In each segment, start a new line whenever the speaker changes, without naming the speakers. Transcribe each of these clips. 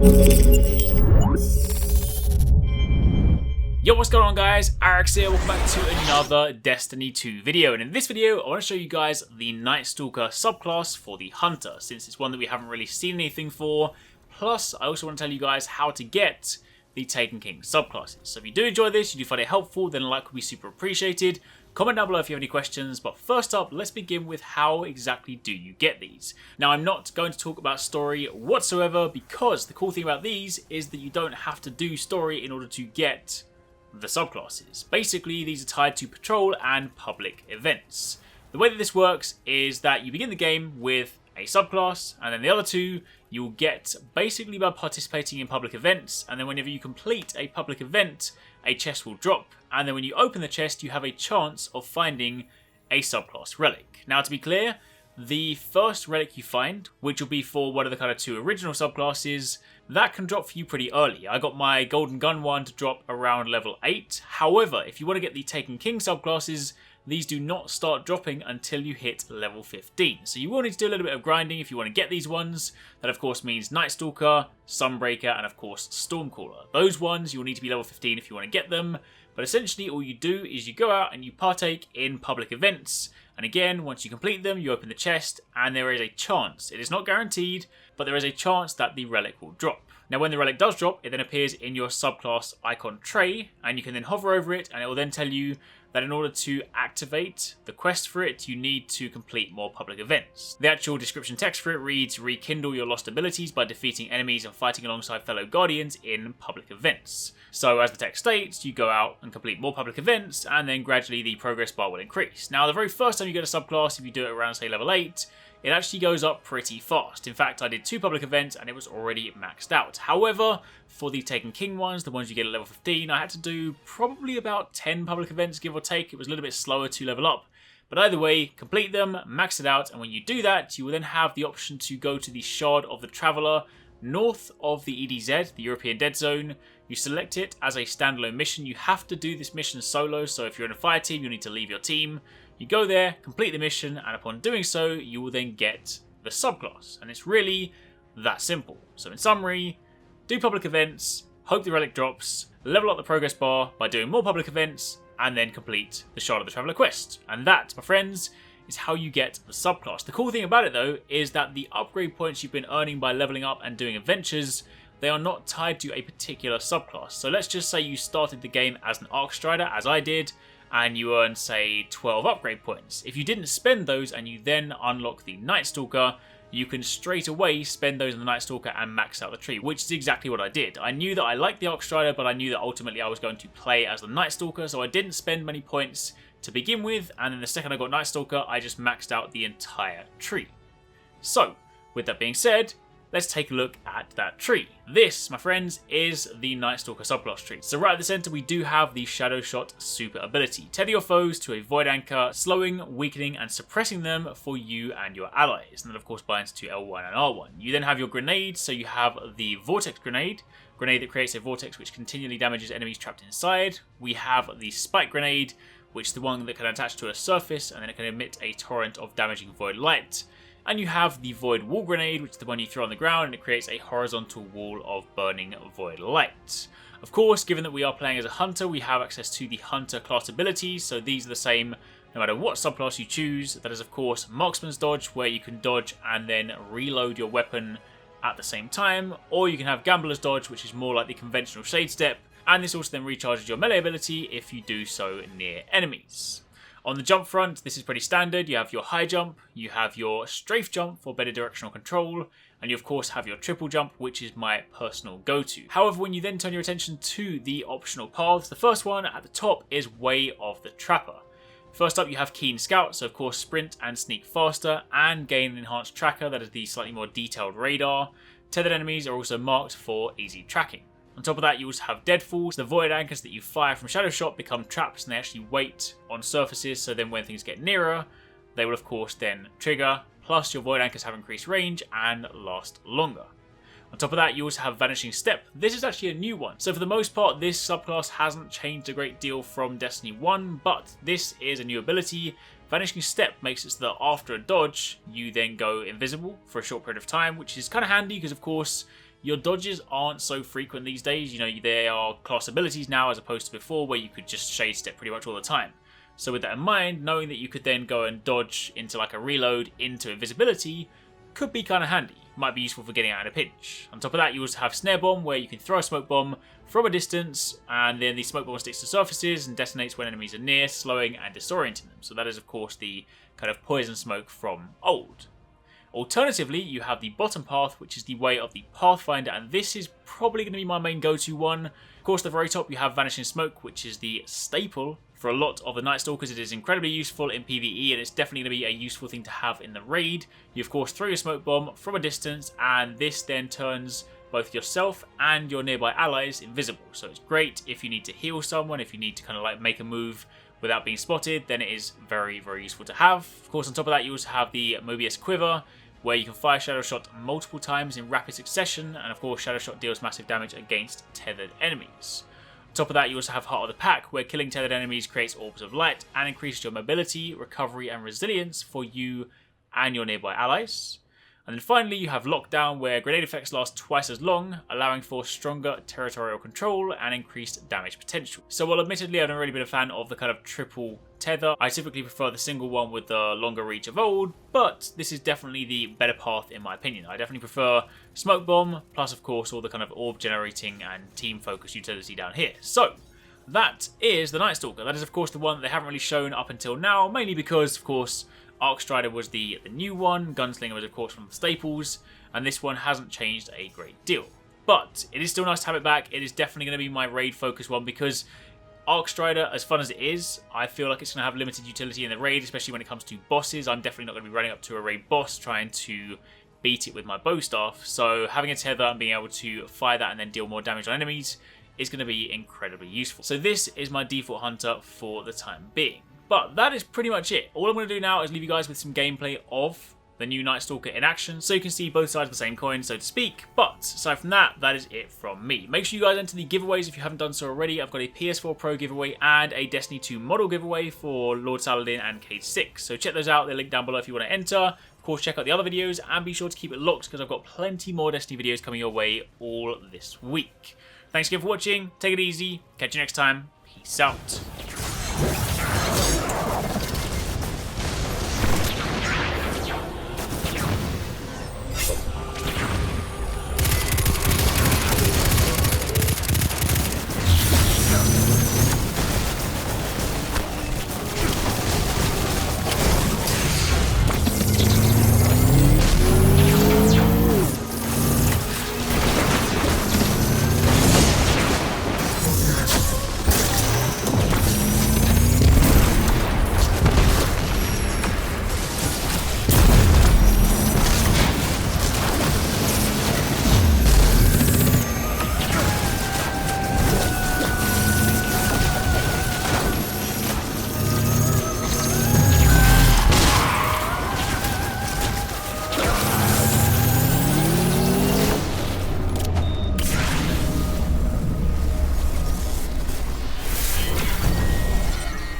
Yo, what's going on guys? Arekkz here, welcome back to another Destiny 2 video, and in this video I want to show you guys the Nightstalker subclass for the Hunter, since it's one that we haven't really seen anything for. Plus, I also want to tell you guys how to get the Taken King subclasses. So if you do enjoy this, you do find it helpful, then a like would be super appreciated. Comment down below if you have any questions, but first up, let's begin with how exactly do you get these. Now, I'm not going to talk about story whatsoever, because the cool thing about these is that you don't have to do story in order to get the subclasses. Basically, these are tied to patrol and public events. The way that this works is that you begin the game with a subclass, and then the other two you'll get basically by participating in public events, and then whenever you complete a public event, a chest will drop, and then when you open the chest, you have a chance of finding a subclass relic. Now, to be clear, the first relic you find, which will be for one of the kind of two original subclasses, that can drop for you pretty early. I got my Golden Gun one to drop around level 8. However, if you want to get the Taken King subclasses, these do not start dropping until you hit level 15. So you will need to do a little bit of grinding if you want to get these ones. That of course means Nightstalker, Sunbreaker, and of course Stormcaller. Those ones you'll need to be level 15 if you want to get them. But essentially all you do is you go out and you partake in public events. And again, once you complete them, you open the chest, and there is a chance, it is not guaranteed, but there is a chance that the relic will drop. Now when the relic does drop, it then appears in your subclass icon tray, and you can then hover over it, and it will then tell you that in order to activate the quest for it, you need to complete more public events. The actual description text for it reads, rekindle your lost abilities by defeating enemies and fighting alongside fellow guardians in public events. So as the text states, you go out and complete more public events, and then gradually the progress bar will increase. Now the very first time you get a subclass, if you do it around say level 8, it actually goes up pretty fast. In fact, I did 2 public events and it was already maxed out. However, for the Taken King ones, the ones you get at level 15, I had to do probably about 10 public events, give or take. It was a little bit slower to level up. But either way, complete them, max it out, and when you do that, you will then have the option to go to the Shard of the Traveller, north of the EDZ, the European Dead Zone. You select it as a standalone mission. You have to do this mission solo, so if you're in a fire team, you'll need to leave your team. You go there, complete the mission, and upon doing so, you will then get the subclass. And it's really that simple. So in summary, do public events, hope the relic drops, level up the progress bar by doing more public events, and then complete the Shard of the Traveller quest. And that, my friends, is how you get the subclass. The cool thing about it though, is that the upgrade points you've been earning by leveling up and doing adventures, they are not tied to a particular subclass. So let's just say you started the game as an Arc Strider, as I did, and you earn, say, 12 upgrade points. If you didn't spend those and you then unlock the Nightstalker, you can straight away spend those on the Nightstalker and max out the tree, which is exactly what I did. I knew that I liked the Arc Strider, but I knew that ultimately I was going to play as the Nightstalker, so I didn't spend many points to begin with, and then the second I got Nightstalker, I just maxed out the entire tree. So, with that being said, let's take a look at that tree. This, my friends, is the Nightstalker subclass tree. So right at the center, we do have the Shadow Shot super ability. Tether your foes to a Void Anchor, slowing, weakening, and suppressing them for you and your allies. And that, of course, binds to L1 and R1. You then have your grenades, so you have the Vortex Grenade that creates a vortex which continually damages enemies trapped inside. We have the Spike Grenade, which is the one that can attach to a surface, and then it can emit a torrent of damaging void light. And you have the Void Wall Grenade, which is the one you throw on the ground, and it creates a horizontal wall of burning void light. Of course, given that we are playing as a Hunter, we have access to the Hunter class abilities, so these are the same no matter what subclass you choose. That is, of course, Marksman's Dodge, where you can dodge and then reload your weapon at the same time, or you can have Gambler's Dodge, which is more like the conventional Shade Step, and this also then recharges your melee ability if you do so near enemies. On the jump front, this is pretty standard. You have your high jump, you have your strafe jump for better directional control, and you of course have your triple jump, which is my personal go-to. However, when you then turn your attention to the optional paths, the first one at the top is Way of the Trapper. First up, you have Keen Scout, so of course sprint and sneak faster, and gain an enhanced tracker, that is the slightly more detailed radar. Tethered enemies are also marked for easy tracking. On top of that, you also have Deadfalls. The void anchors that you fire from Shadow Shot become traps, and they actually wait on surfaces, so then when things get nearer, they will of course then trigger. Plus, your void anchors have increased range and last longer. On top of that, you also have Vanishing Step. This is actually a new one. So for the most part, this subclass hasn't changed a great deal from Destiny 1, but this is a new ability. Vanishing Step makes it so that after a dodge, you then go invisible for a short period of time, which is kind of handy because, of course, your dodges aren't so frequent these days. You know, they are class abilities now as opposed to before where you could just shade step pretty much all the time. So with that in mind, knowing that you could then go and dodge into like a reload into invisibility could be kind of handy. Might be useful for getting out in a pinch. On top of that, you also have Snare Bomb, where you can throw a smoke bomb from a distance, and then the smoke bomb sticks to surfaces and detonates when enemies are near, slowing and disorienting them. So that is, of course, the kind of poison smoke from old. Alternatively, you have the bottom path, which is the way of the Pathfinder, and this is probably going to be my main go-to one. Of course, at the very top, you have Vanishing Smoke, which is the staple for a lot of the Nightstalkers. It is incredibly useful in PvE, and it's definitely going to be a useful thing to have in the raid. You, of course, throw your smoke bomb from a distance, and this then turns both yourself and your nearby allies invisible. So it's great if you need to heal someone, if you need to kind of like make a move without being spotted, then it is very, very useful to have. Of course, on top of that, you also have the Mobius Quiver, where you can fire Shadow Shot multiple times in rapid succession, and of course Shadow Shot deals massive damage against tethered enemies. On top of that, you also have Heart of the Pack, where killing tethered enemies creates orbs of light and increases your mobility, recovery and resilience for you and your nearby allies. And then finally, you have Lockdown, where grenade effects last twice as long, allowing for stronger territorial control and increased damage potential. So while admittedly I've never really been a fan of the kind of triple tether, I typically prefer the single one with the longer reach of old, but this is definitely the better path in my opinion. I definitely prefer Smoke Bomb, plus of course all the kind of orb generating and team focus utility down here. So that is the Nightstalker. That is of course the one that they haven't really shown up until now, mainly because of course Arekkz was the new one, Gunslinger was of course from the staples, and this one hasn't changed a great deal. But it is still nice to have it back. It is definitely going to be my raid focus one because Arekkz, as fun as it is, I feel like it's going to have limited utility in the raid, especially when it comes to bosses. I'm definitely not going to be running up to a raid boss trying to beat it with my bow staff, so having a tether and being able to fire that and then deal more damage on enemies is going to be incredibly useful. So this is my default hunter for the time being. But that is pretty much it. All I'm going to do now is leave you guys with some gameplay of the new Nightstalker in action, so you can see both sides of the same coin, so to speak. But aside from that, that is it from me. Make sure you guys enter the giveaways if you haven't done so already. I've got a PS4 Pro giveaway and a Destiny 2 model giveaway for Lord Saladin and CAYDE 6. So check those out. They're linked down below if you want to enter. Of course, check out the other videos and be sure to keep it locked because I've got plenty more Destiny videos coming your way all this week. Thanks again for watching. Take it easy. Catch you next time. Peace out.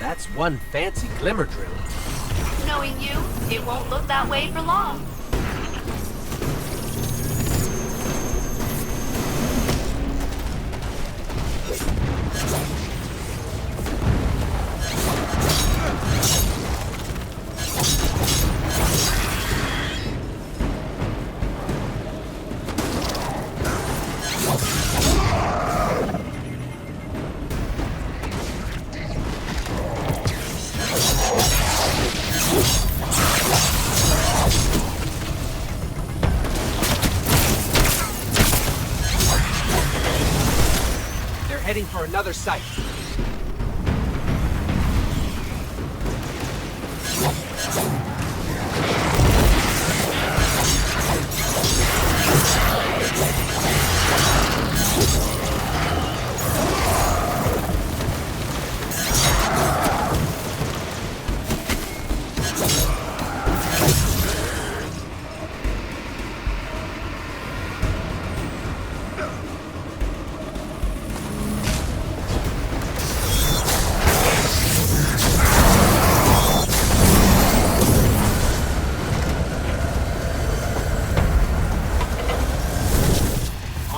That's one fancy glimmer drill.
Knowing you, it won't look that way for long.
Heading for another site.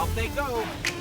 Off they go.